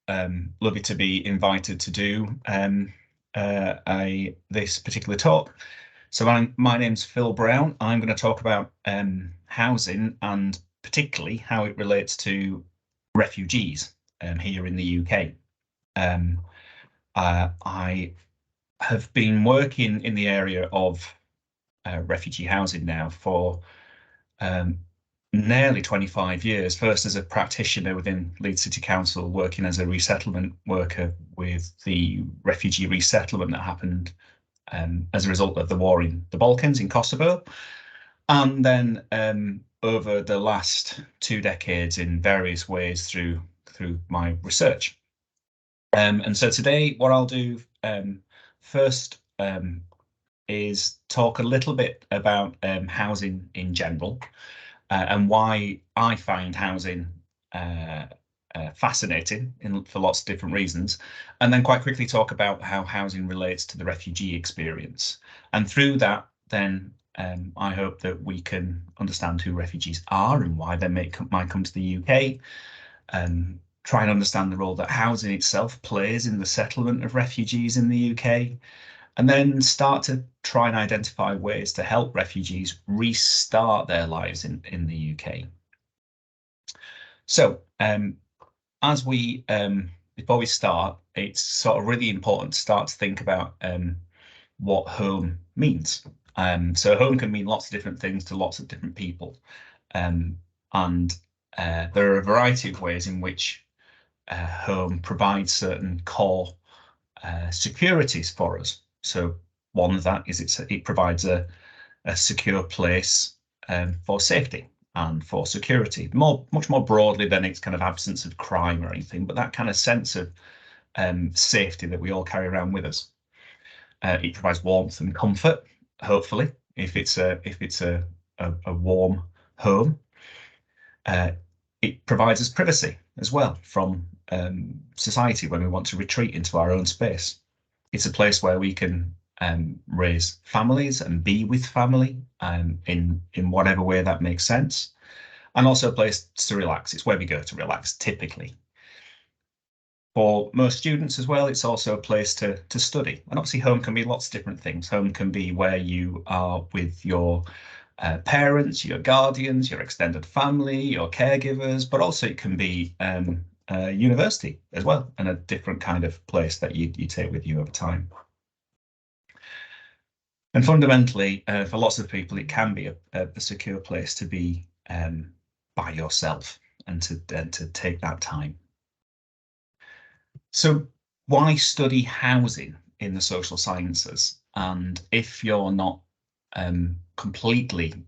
lovely to be invited to do this particular talk. So my name's Phil Brown. I'm going to talk about housing and particularly how it relates to refugees here in the UK. I have been working in the area of refugee housing now for nearly 25 years, first as a practitioner within Leeds City Council, working as a resettlement worker with the refugee resettlement that happened as a result of the war in the Balkans, in Kosovo, and then over the last 2 decades in various ways through my research. And so today what I'll do first is talk a little bit about housing in general, and why I find housing fascinating for lots of different reasons, and then quite quickly talk about how housing relates to the refugee experience. And through that, then I hope that we can understand who refugees are and why they might come to the UK, and try and understand the role that housing itself plays in the settlement of refugees in the UK, and then start to try and identify ways to help refugees restart their lives in the UK. So as we before we start, it's sort of really important to start to think about what home means. So home can mean lots of different things to lots of different people, and there are a variety of ways in which home provides certain core securities for us. So one of that is it provides a secure place for safety and for security, much more broadly than its kind of absence of crime or anything, but that kind of sense of safety that we all carry around with us. It provides warmth and comfort, hopefully, if it's a warm home. It provides us privacy as well from society when we want to retreat into our own space. It's a place where we can raise families and be with family in whatever way that makes sense, and also a place to relax. It's where we go to relax typically. For most students as well, it's also a place to study. And obviously home can be lots of different things. Home can be where you are with your parents, your guardians, your extended family, your caregivers, but also it can be university as well, and a different kind of place that you take with you over time. And fundamentally, for lots of people, it can be a secure place to be by yourself and to take that time. So why study housing in the social sciences? And if you're not completely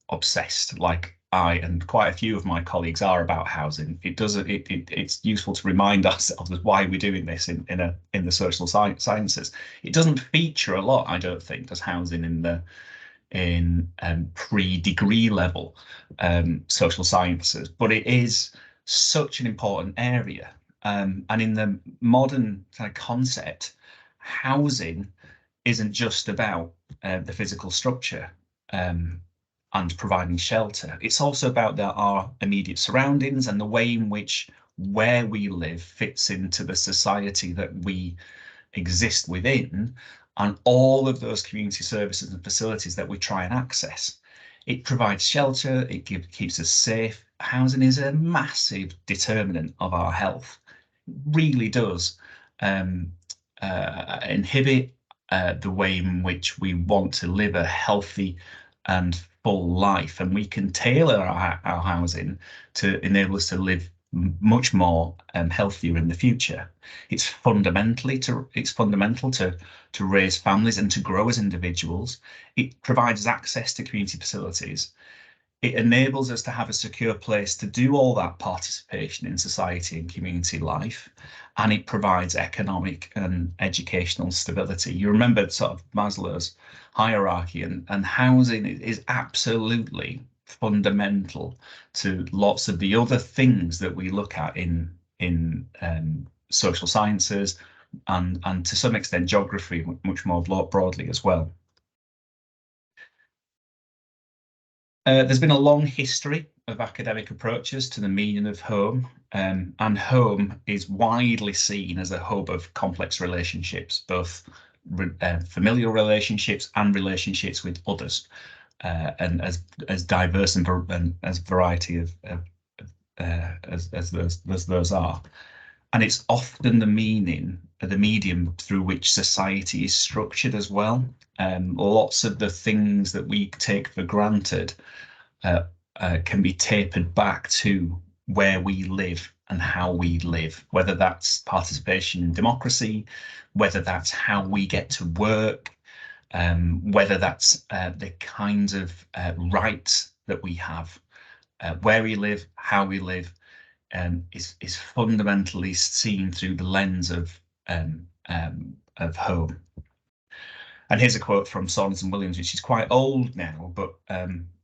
obsessed like I and quite a few of my colleagues are about housing, it's useful to remind ourselves of why we're doing this in the social sciences. It doesn't feature a lot, I don't think, does housing in pre-degree level social sciences, but it is such an important area. And in the modern kind of concept, housing isn't just about the physical structure and providing shelter. It's also about our immediate surroundings and the way in which where we live fits into the society that we exist within, and all of those community services and facilities that we try and access. It provides shelter, it keeps us safe. Housing is a massive determinant of our health. It really does inhibit the way in which we want to live a healthy and full life, and we can tailor our housing to enable us to live much more healthier in the future. It's fundamental to raise families and to grow as individuals. It provides access to community facilities. It enables us to have a secure place to do all that participation in society and community life, and it provides economic and educational stability. You remember sort of Maslow's hierarchy, and housing is absolutely fundamental to lots of the other things that we look at in social sciences and to some extent geography much more broadly as well. There's been a long history of academic approaches to the meaning of home and home is widely seen as a hub of complex relationships, both familial relationships and relationships with others, and as diverse and as variety of as those are. And it's often the meaning, the medium through which society is structured as well. Lots of the things that we take for granted can be tapered back to where we live and how we live, whether that's participation in democracy, whether that's how we get to work, whether that's the kinds of rights that we have, where we live, how we live, is fundamentally seen through the lens of home. And here's a quote from Saunders and Williams, which is quite old now, but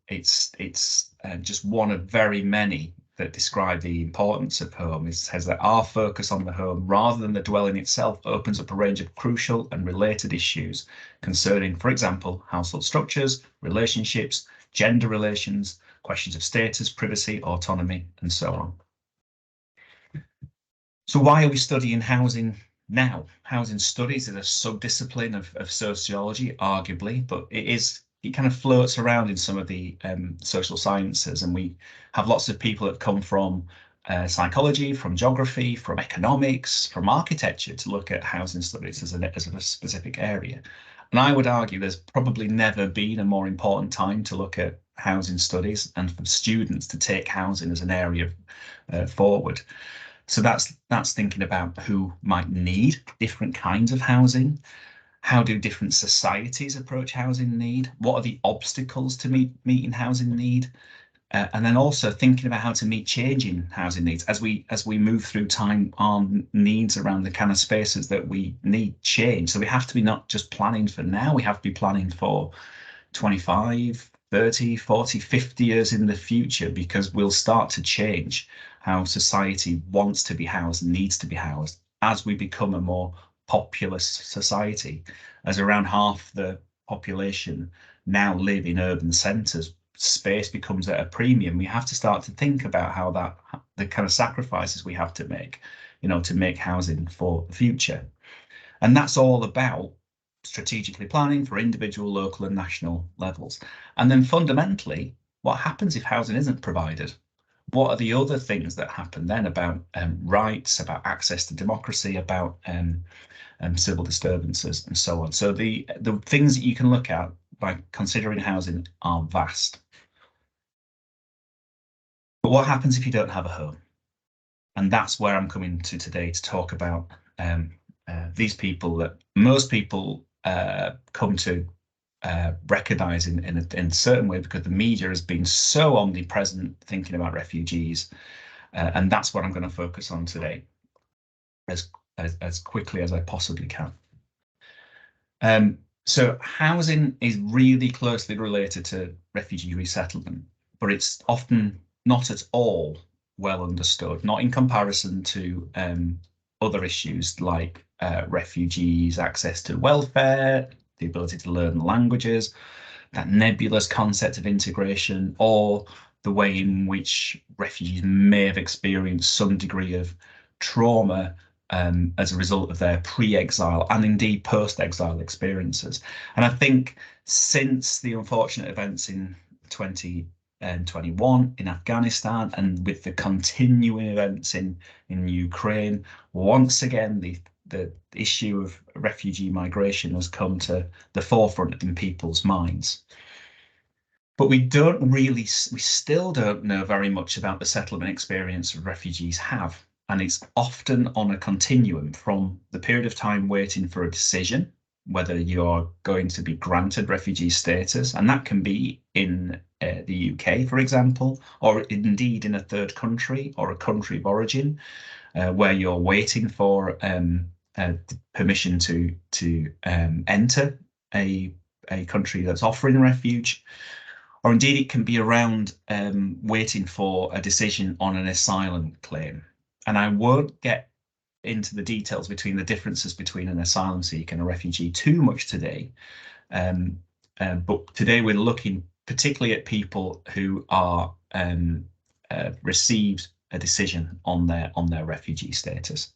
it's just one of very many that describe the importance of home. It says that our focus on the home, rather than the dwelling itself, opens up a range of crucial and related issues concerning, for example, household structures, relationships, gender relations, questions of status, privacy, autonomy, and so on. So why are we studying housing now? Housing studies is a sub-discipline of sociology, arguably, but it kind of floats around in some of the social sciences, and we have lots of people that come from psychology, from geography, from economics, from architecture to look at housing studies as a specific area. And I would argue there's probably never been a more important time to look at housing studies and for students to take housing as an area forward. So that's thinking about who might need different kinds of housing. How do different societies approach housing need? What are the obstacles to meeting housing need? And then also thinking about how to meet changing housing needs as we move through time. Our needs around the kind of spaces that we need change. So we have to be not just planning for now, we have to be planning for 25, 30, 40, 50 years in the future, because we'll start to change how society wants to be housed, needs to be housed, as we become a more populous society. As around half the population now live in urban centres, space becomes at a premium. We have to start to think about how the kind of sacrifices we have to make, to make housing for the future. And that's all about strategically planning for individual, local and national levels. And then fundamentally, what happens if housing isn't provided? What are the other things that happen then about rights, about access to democracy, about civil disturbances and so on? So the things that you can look at by considering housing are vast. But what happens if you don't have a home? And that's where I'm coming to today to talk about these people that most people come to recognise in a certain way, because the media has been so omnipresent thinking about refugees, and that's what I'm going to focus on today as quickly as I possibly can. So housing is really closely related to refugee resettlement, but it's often not at all well understood, not in comparison to other issues like refugees' access to welfare, the ability to learn languages, that nebulous concept of integration, or the way in which refugees may have experienced some degree of trauma as a result of their pre-exile and indeed post-exile experiences. And I think since the unfortunate events in 2021 in Afghanistan, and with the continuing events in Ukraine, once again the issue of refugee migration has come to the forefront in people's minds. But we still don't know very much about the settlement experience refugees have. And it's often on a continuum from the period of time waiting for a decision, whether you're going to be granted refugee status, and that can be in the UK, for example, or indeed in a third country or a country of origin, where you're waiting for permission to enter a country that's offering refuge. Or indeed it can be around waiting for a decision on an asylum claim. And I won't get into the details between the differences between an asylum seeker and a refugee too much today. But today we're looking particularly at people who are received a decision on their refugee status.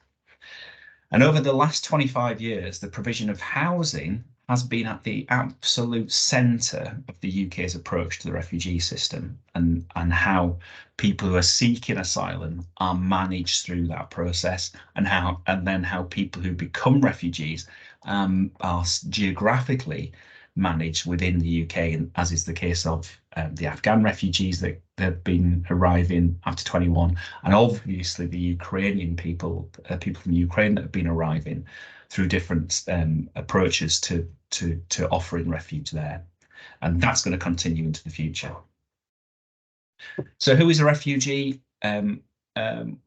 And over the last 25 years, the provision of housing has been at the absolute centre of the UK's approach to the refugee system, and how people who are seeking asylum are managed through that process, and then how people who become refugees are geographically managed within the UK, and as is the case of the Afghan refugees that have been arriving after 21, and obviously the Ukrainian people from Ukraine that have been arriving through different approaches to offering refuge there, and that's going to continue into the future. So, who is a refugee?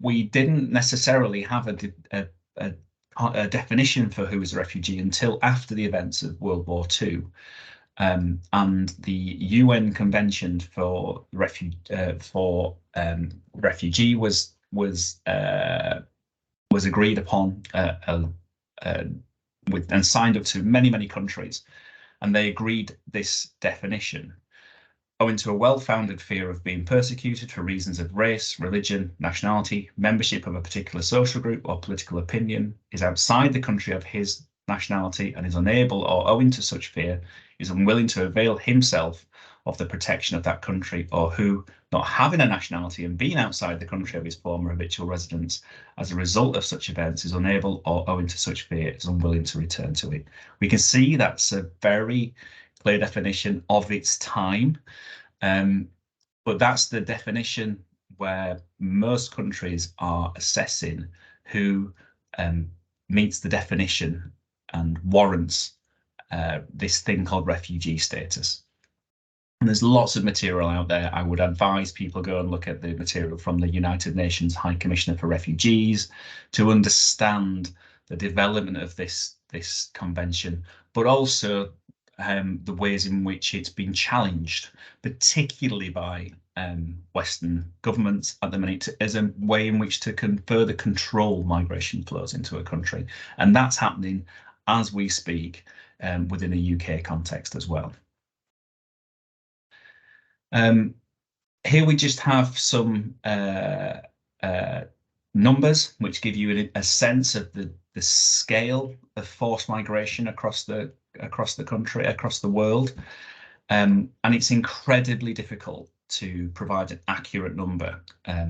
We didn't necessarily have a definition for who is a refugee until after the events of World War II. And the UN Convention for refugee was agreed upon and signed up to many countries, and they agreed this definition. Owing to a well-founded fear of being persecuted for reasons of race, religion, nationality, membership of a particular social group, or political opinion, is outside the country of his nationality and is unable, or owing to such fear, is unwilling to avail himself of the protection of that country, or who, not having a nationality and being outside the country of his former habitual residence, as a result of such events, is unable, or owing to such fear, is unwilling to return to it. We can see that's a very clear definition of its time, but that's the definition where most countries are assessing who meets the definition and warrants this thing called refugee status. And there's lots of material out there. I would advise people go and look at the material from the United Nations High Commissioner for Refugees to understand the development of this convention, but also the ways in which it's been challenged, particularly by Western governments at the minute, as a way in which to further control migration flows into a country. And that's happening as we speak within a UK context as well. Here we just have some numbers which give you a sense of the scale of forced migration across the country, across the world, and it's incredibly difficult to provide an accurate number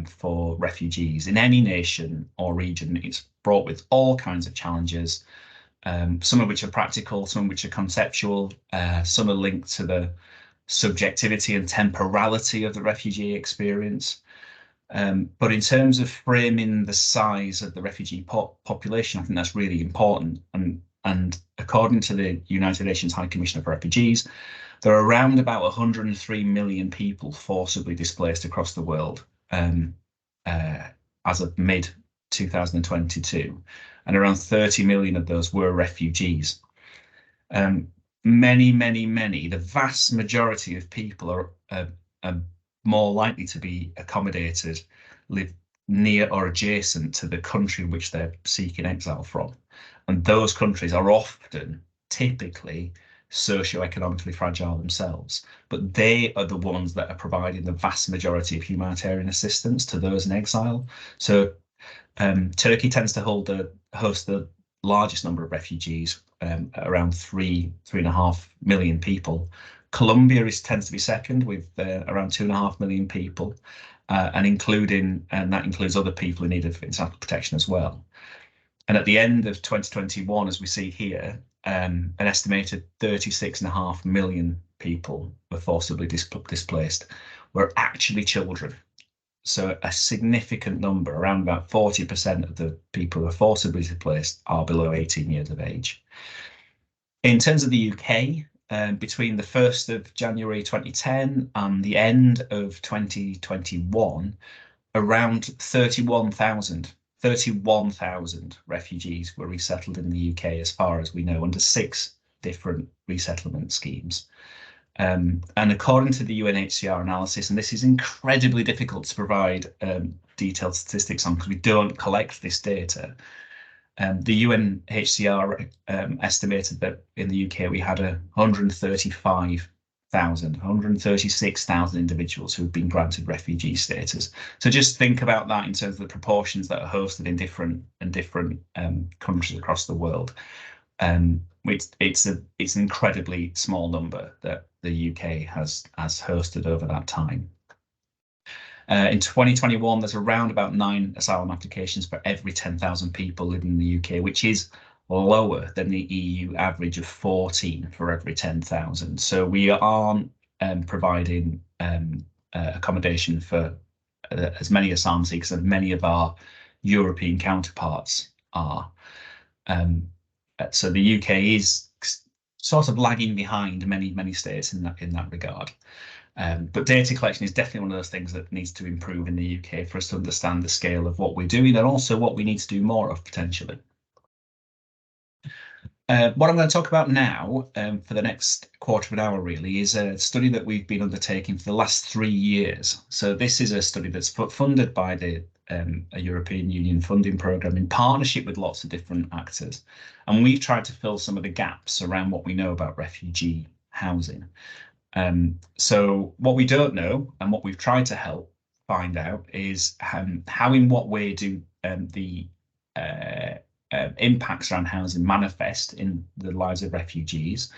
for refugees in any nation or region. It's brought with all kinds of challenges, some of which are practical, some of which are conceptual, some are linked to the subjectivity and temporality of the refugee experience. But in terms of framing the size of the refugee population, I think that's really important. And according to the United Nations High Commissioner for Refugees, there are around about 103 million people forcibly displaced across the world as of mid-2022, and around 30 million of those were refugees. Many, the vast majority of people are more likely to be accommodated, live near or adjacent to the country which they're seeking exile from. And those countries are often, typically, socioeconomically fragile themselves, but they are the ones that are providing the vast majority of humanitarian assistance to those in exile. So Turkey tends to host the largest number of refugees, around 3.5 million people. Colombia tends to be second with around 2.5 million people, and that includes other people in need of international protection as well. And at the end of 2021, as we see here, an estimated 36.5 million people were forcibly displaced, were actually children. So a significant number, around about 40% of the people who are forcibly displaced are below 18 years of age. In terms of the UK, between the 1st of January 2010 and the end of 2021, around 31,000 refugees were resettled in the UK, as far as we know, under 6 different resettlement schemes. And according to the UNHCR analysis, and this is incredibly difficult to provide detailed statistics on because we don't collect this data, the UNHCR estimated that in the UK we had 135 136,000 individuals who have been granted refugee status. So just think about that in terms of the proportions that are hosted in different countries across the world. It's an incredibly small number that the UK has hosted over that time. In 2021, there's around about 9 asylum applications for every 10,000 people living in the UK, which is lower than the EU average of 14 for every 10,000. So we aren't providing accommodation for as many asylum seekers as many of our European counterparts are. So the UK is sort of lagging behind many states in that regard. But data collection is definitely one of those things that needs to improve in the UK for us to understand the scale of what we're doing and also what we need to do more of potentially. What I'm going to talk about now for the next quarter of an hour really is a study that we've been undertaking for the last 3 years. So this is a study that's funded by the a European Union funding programme in partnership with lots of different actors. And we've tried to fill some of the gaps around what we know about refugee housing. So what we don't know and what we've tried to help find out is how in what way do the impacts around housing manifest in the lives of refugees.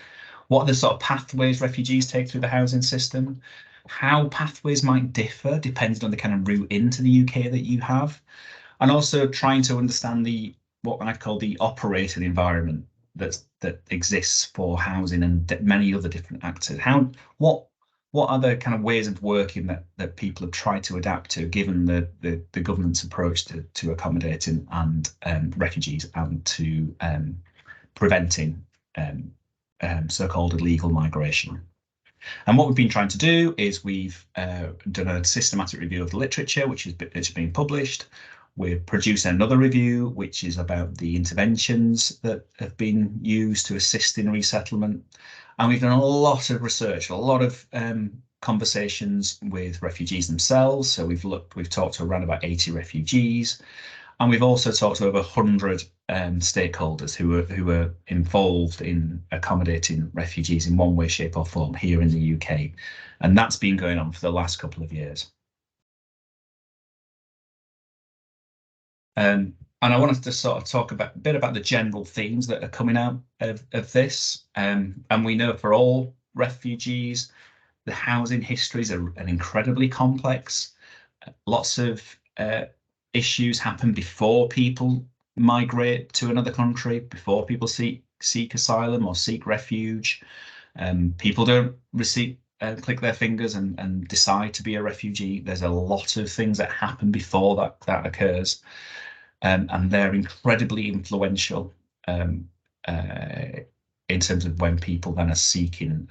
What are the sort of pathways refugees take through the housing system? How pathways might differ depending on the kind of route into the UK that you have, and also trying to understand what I call the operating environment that exists for housing and many other different actors. What are the kind of ways of working that people have tried to adapt to, given the government's approach to accommodating and refugees and to preventing so-called illegal migration? And what we've been trying to do is we've done a systematic review of the literature, which is being published. We're producing another review, which is about the interventions that have been used to assist in resettlement. And we've done a lot of research, a lot of conversations with refugees themselves. So we've talked to around about 80 refugees, and we've also talked to over 100 stakeholders who are involved in accommodating refugees in one way, shape, or form here in the UK. And that's been going on for the last couple of years. And I wanted to sort of talk a bit about the general themes that are coming out of this. And we know for all refugees, the housing histories are incredibly complex. Lots of issues happen before people migrate to another country, before people seek asylum or seek refuge. People don't click their fingers and decide to be a refugee. There's a lot of things that happen before that occurs. And they're incredibly influential in terms of when people then are seeking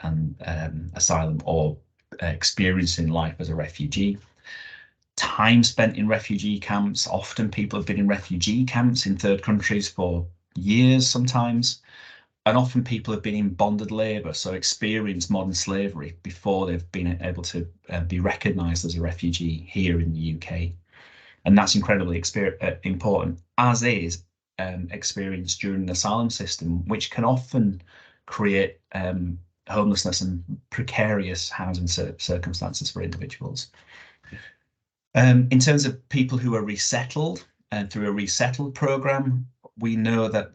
asylum or experiencing life as a refugee. Time spent in refugee camps. Often people have been in refugee camps in third countries for years sometimes. And often people have been in bonded labour, so experienced modern slavery before they've been able to be recognised as a refugee here in the UK. And that's incredibly important, as is experience during the asylum system, which can often create homelessness and precarious housing circumstances for individuals. In terms of people who are resettled through a resettled programme, we know that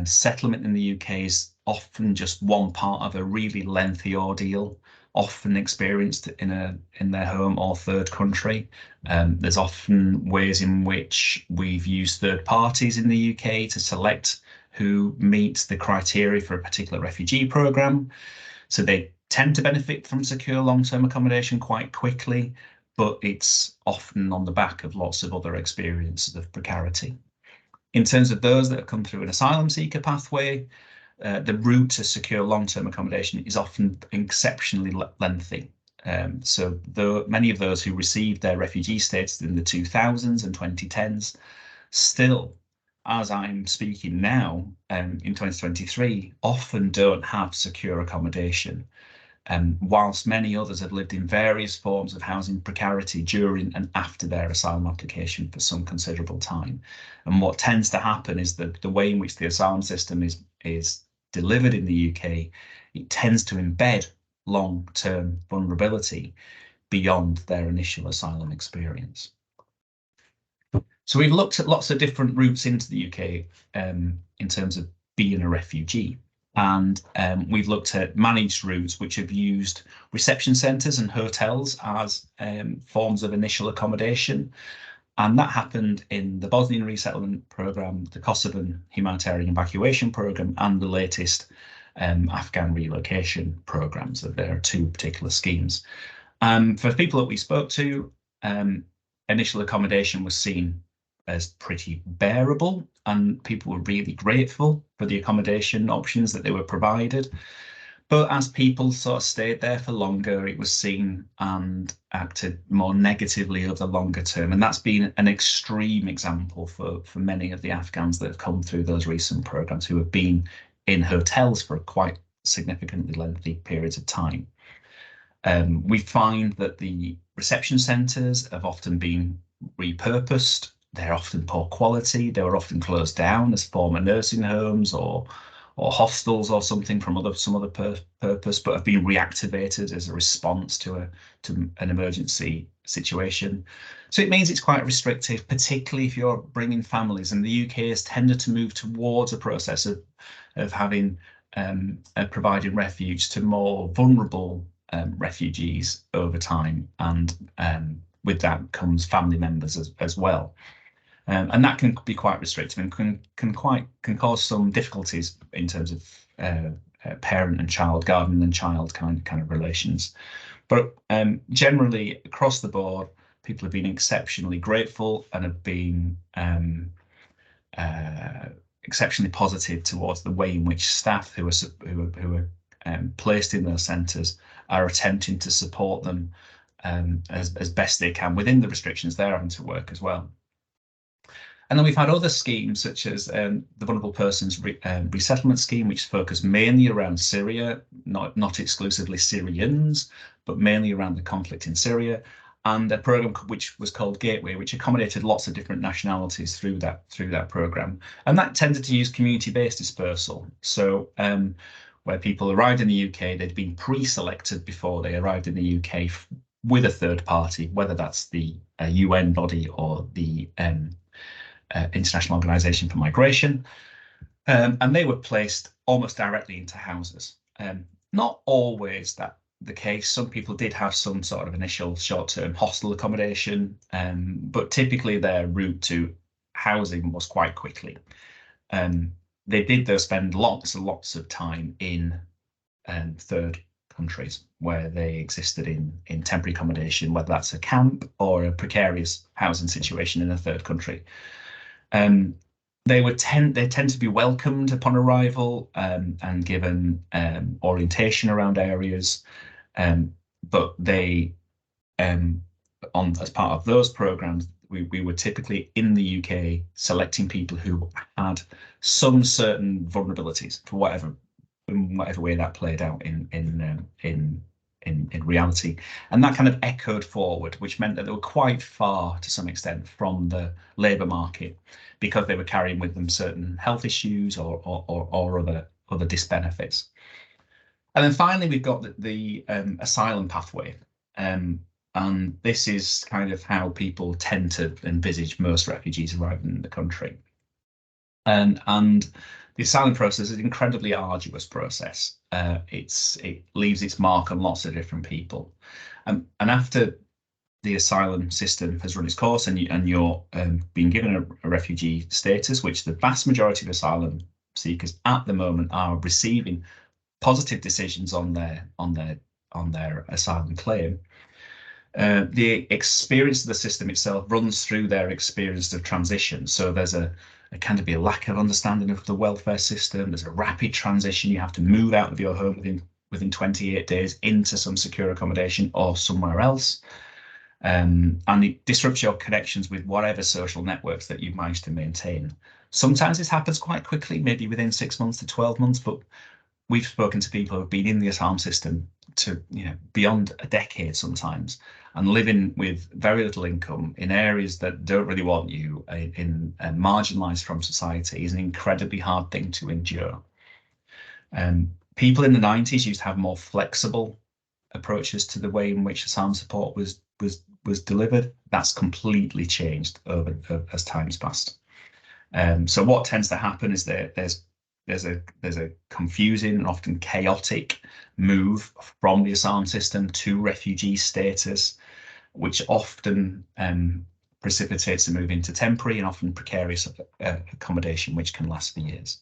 settlement in the UK is often just one part of a really lengthy ordeal, often experienced in their home or third country. There's often ways in which we've used third parties in the UK to select who meets the criteria for a particular refugee programme. So they tend to benefit from secure long-term accommodation quite quickly, but it's often on the back of lots of other experiences of precarity. In terms of those that have come through an asylum seeker pathway, the route to secure long-term accommodation is often exceptionally lengthy. So many of those who received their refugee status in the 2000s and 2010s still, as I'm speaking now, in 2023, often don't have secure accommodation. Whilst many others have lived in various forms of housing precarity during and after their asylum application for some considerable time. And what tends to happen is that the way in which the asylum system is delivered in the UK, it tends to embed long-term vulnerability beyond their initial asylum experience. So we've looked at lots of different routes into the UK in terms of being a refugee. And we've looked at managed routes which have used reception centres and hotels as forms of initial accommodation. And that happened in the Bosnian resettlement programme, the Kosovan humanitarian evacuation programme, and the latest Afghan relocation programmes. So there are two particular schemes. For people that we spoke to, initial accommodation was seen as pretty bearable, and people were really grateful for the accommodation options that they were provided. But as people sort of stayed there for longer, it was seen and acted more negatively over the longer term. And that's been an extreme example for many of the Afghans that have come through those recent programs, who have been in hotels for quite significantly lengthy periods of time. We find that the reception centres have often been repurposed. They're often poor quality. They were often closed down as former nursing homes or hostels or something from some other purpose, but have been reactivated as a response to an emergency situation. So it means it's quite restrictive, particularly if you're bringing families. And the UK has tended to move towards a process of having providing refuge to more vulnerable refugees over time, and with that comes family members as well. And that can be quite restrictive and can cause some difficulties in terms of parent and child, guardian and child kind of relations. But generally across the board, people have been exceptionally grateful and have been exceptionally positive towards the way in which staff who are placed in those centres are attempting to support them as best they can within the restrictions they're having to work as well. And then we've had other schemes such as the Vulnerable Persons Resettlement Scheme, which focused mainly around Syria, not exclusively Syrians, but mainly around the conflict in Syria, and a programme which was called Gateway, which accommodated lots of different nationalities through that programme. And that tended to use community-based dispersal. So where people arrived in the UK, they'd been pre-selected before they arrived in the UK with a third party, whether that's the UN body or the International Organization for Migration, and they were placed almost directly into houses. Not always that the case. Some people did have some sort of initial short-term hostel accommodation, but typically their route to housing was quite quickly. They did though spend lots and lots of time in third countries where they existed in temporary accommodation, whether that's a camp or a precarious housing situation in a third country. They tend to be welcomed upon arrival and given orientation around areas, but they as part of those programs, we were typically in the UK selecting people who had some certain vulnerabilities for whatever way that played out in reality, and that kind of echoed forward, which meant that they were quite far to some extent from the labour market because they were carrying with them certain health issues or other disbenefits. And then finally, we've got the asylum pathway. And this is kind of how people tend to envisage most refugees arriving in the country. And the asylum process is an incredibly arduous process. It leaves its mark on lots of different people. And after the asylum system has run its course and you're being given a refugee status, which the vast majority of asylum seekers at the moment are receiving positive decisions on their asylum claim. The experience of the system itself runs through their experience of transition. So there's a kind of be a lack of understanding of the welfare system. There's a rapid transition. You have to move out of your home within 28 days into some secure accommodation or somewhere else. And it disrupts your connections with whatever social networks that you've managed to maintain. Sometimes this happens quite quickly, maybe within 6 months to 12 months, but we've spoken to people who have been in the asylum system to beyond a decade sometimes, and living with very little income in areas that don't really want you, in marginalised from society, is an incredibly hard thing to endure. People in the 90s used to have more flexible approaches to the way in which asylum support was delivered. That's completely changed over as time's passed. So what tends to happen is that there's a confusing and often chaotic move from the asylum system to refugee status, which often precipitates a move into temporary and often precarious accommodation, which can last for years.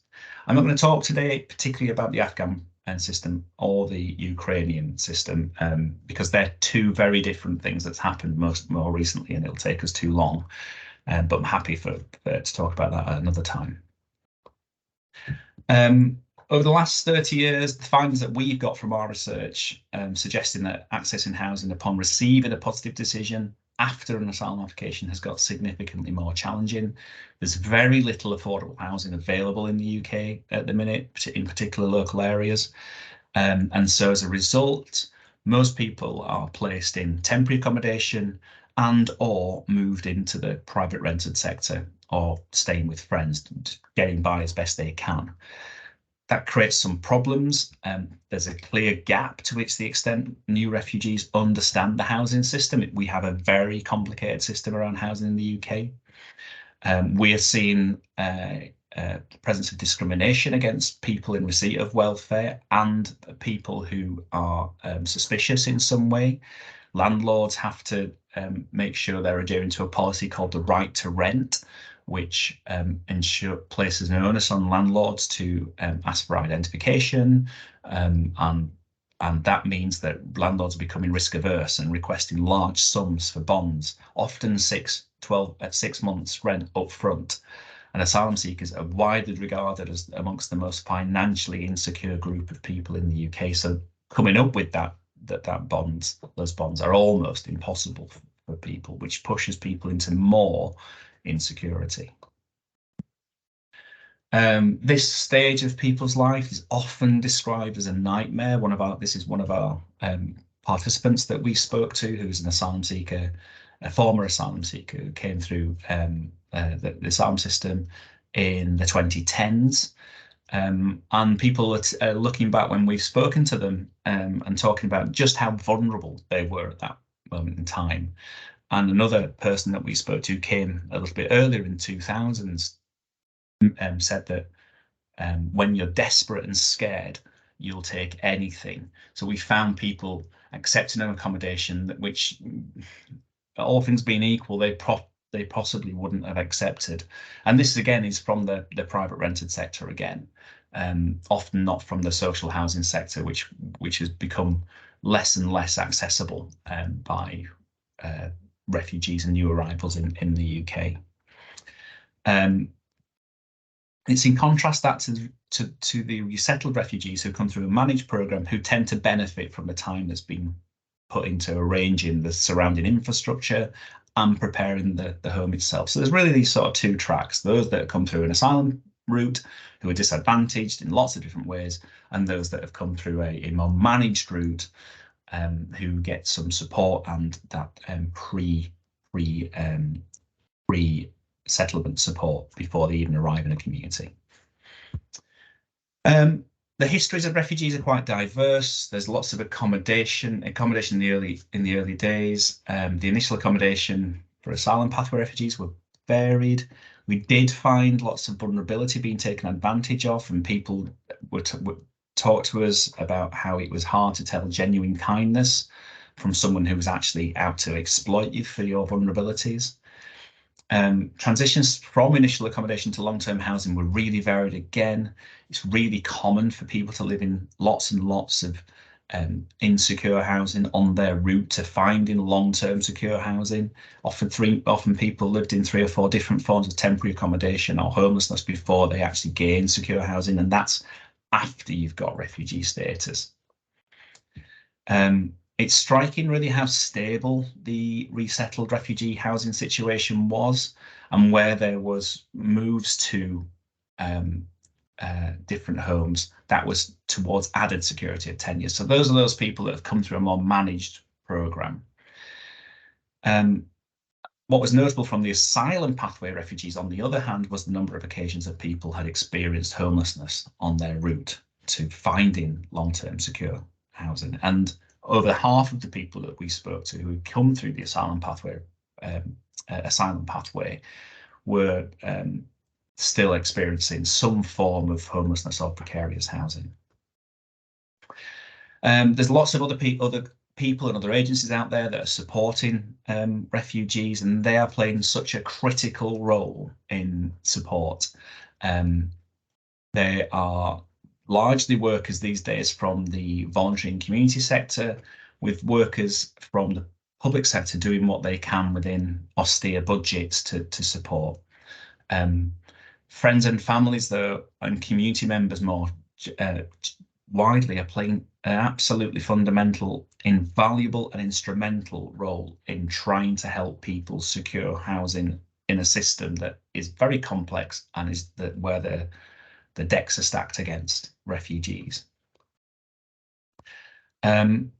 I'm not going to talk today particularly about the Afghan system or the Ukrainian system, because they're two very different things that's happened more recently, and it'll take us too long. But I'm happy to talk about that at another time. Over the last 30 years, the findings that we've got from our research suggesting that accessing housing upon receiving a positive decision after an asylum application has got significantly more challenging. There's very little affordable housing available in the UK at the minute, in particular local areas. And so as a result, most people are placed in temporary accommodation and or moved into the private rented sector or staying with friends, getting by as best they can. That creates some problems. There's a clear gap to which the extent new refugees understand the housing system. We have a very complicated system around housing in the UK. We are seeing the presence of discrimination against people in receipt of welfare and people who are suspicious in some way. Landlords have to make sure they're adhering to a policy called the right to rent, which places an onus on landlords to ask for identification, and that means that landlords are becoming risk averse and requesting large sums for bonds, often 6 months rent up front. And asylum seekers are widely regarded as amongst the most financially insecure group of people in the UK. So coming up with those bonds are almost impossible for people, which pushes people into more insecurity. This stage of people's life is often described as a nightmare. This is one of our participants that we spoke to, who's an asylum seeker, a former asylum seeker who came through the asylum system in the 2010s. And people are looking back when we've spoken to them and talking about just how vulnerable they were at that moment in time. And another person that we spoke to came a little bit earlier in 2000s, said that when you're desperate and scared, you'll take anything. So we found people accepting an accommodation that which, all things being equal, they possibly wouldn't have accepted. And this again is from the private rented sector again, often not from the social housing sector, which has become less and less accessible by refugees and new arrivals in the UK. It's in contrast that to the resettled refugees who come through a managed programme, who tend to benefit from the time that's been put into arranging the surrounding infrastructure and preparing the home itself. So there's really these sort of two tracks: those that come through an asylum route, who are disadvantaged in lots of different ways, and those that have come through a more managed route, who get some support and that pre-settlement support before they even arrive in a community. The histories of refugees are quite diverse. There's lots of accommodation in the early days. The initial accommodation for asylum pathway refugees were varied. We did find lots of vulnerability being taken advantage of, and people would talk to us about how it was hard to tell genuine kindness from someone who was actually out to exploit you for your vulnerabilities. Transitions from initial accommodation to long-term housing were really varied again. It's really common for people to live in lots and lots of insecure housing on their route to finding long-term secure housing. Often people lived in 3 or 4 different forms of temporary accommodation or homelessness before they actually gain secure housing, and that's after you've got refugee status. It's striking really how stable the resettled refugee housing situation was, and where there was moves to different homes, that was towards added security of tenure. So those are those people that have come through a more managed programme. What was notable from the asylum pathway refugees, on the other hand, was the number of occasions that people had experienced homelessness on their route to finding long-term secure housing. And over half of the people that we spoke to who come through the asylum pathway were still experiencing some form of homelessness or precarious housing. There's lots of other people and other agencies out there that are supporting refugees, and they are playing such a critical role in support. They are largely workers these days from the voluntary and community sector, with workers from the public sector doing what they can within austere budgets to support. Friends and families, though, and community members more widely are playing an absolutely fundamental, invaluable and instrumental role in trying to help people secure housing in a system that is very complex and is where the decks are stacked against refugees. One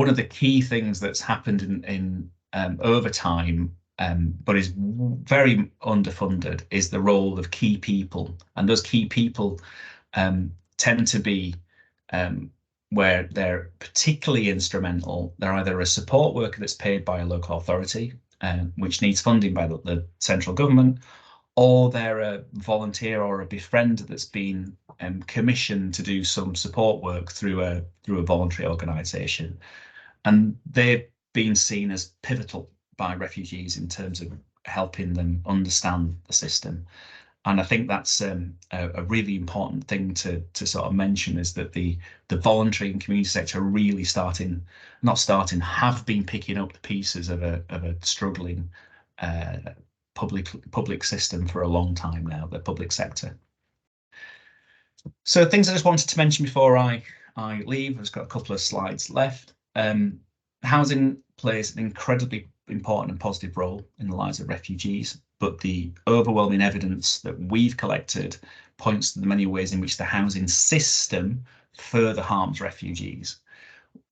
of the key things that's happened in over time, but is very underfunded, is the role of key people, and those key people tend to be where they're particularly instrumental. They're either a support worker that's paid by a local authority, which needs funding by the central government, or they're a volunteer or a befriender that's been commissioned to do some support work through a voluntary organisation, and they've been seen as pivotal by refugees in terms of helping them understand the system. And I think that's a really important thing to sort of mention, is that the voluntary and community sector are really have been picking up the pieces of a struggling public system for a long time now, the public sector. So things I just wanted to mention before I leave. I've got a couple of slides left. Housing plays an incredibly important and positive role in the lives of refugees, but the overwhelming evidence that we've collected points to the many ways in which the housing system further harms refugees.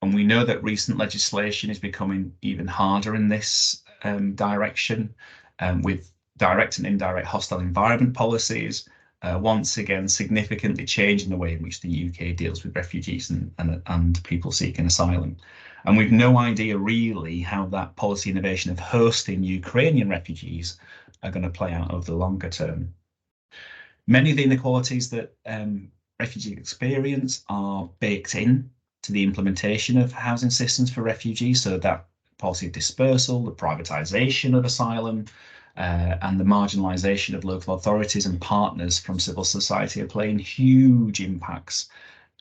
And we know that recent legislation is becoming even harder in this direction, with direct and indirect hostile environment policies, once again significantly changing the way in which the UK deals with refugees and people seeking asylum. And we've no idea really how that policy innovation of hosting Ukrainian refugees are going to play out over the longer term. Many of the inequalities that refugees experience are baked in to the implementation of housing systems for refugees, so that policy of dispersal, the privatisation of asylum, and the marginalisation of local authorities and partners from civil society are playing huge impacts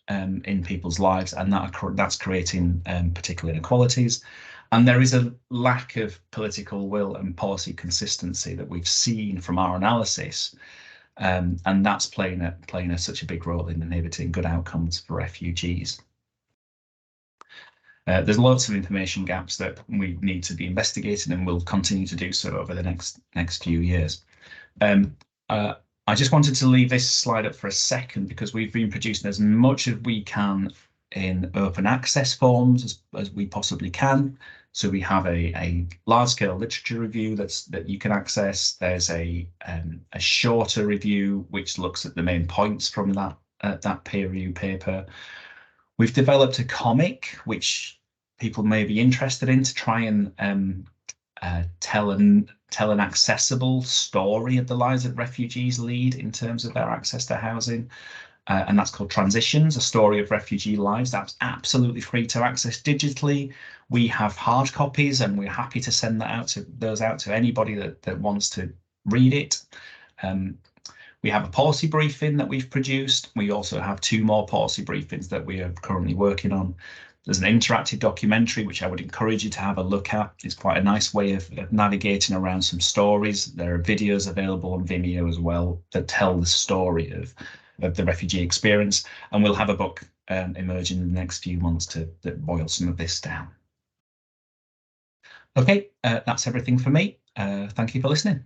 in people's lives, and that's creating particular inequalities. And there is a lack of political will and policy consistency that we've seen from our analysis, and that's playing such a big role in inhibiting good outcomes for refugees. There's lots of information gaps that we need to be investigating, and will continue to do so over the next few years. I just wanted to leave this slide up for a second, because we've been producing as much as we can in open access forms as we possibly can. So we have a large-scale literature review that you can access. There's a shorter review which looks at the main points from that peer review paper. We've developed a comic which people may be interested in, to try and tell an accessible story of the lives that refugees lead in terms of their access to housing. And that's called Transitions, a story of refugee lives. That's absolutely free to access digitally. We have hard copies, and we're happy to send those out to anybody that wants to read it. We have a policy briefing that we've produced. We also have 2 more policy briefings that we are currently working on. There's an interactive documentary which I would encourage you to have a look at. It's quite a nice way of navigating around some stories. There are videos available on Vimeo as well that tell the story of the refugee experience, and we'll have a book emerging in the next few months that boil some of this down. Okay, that's everything for me. Thank you for listening.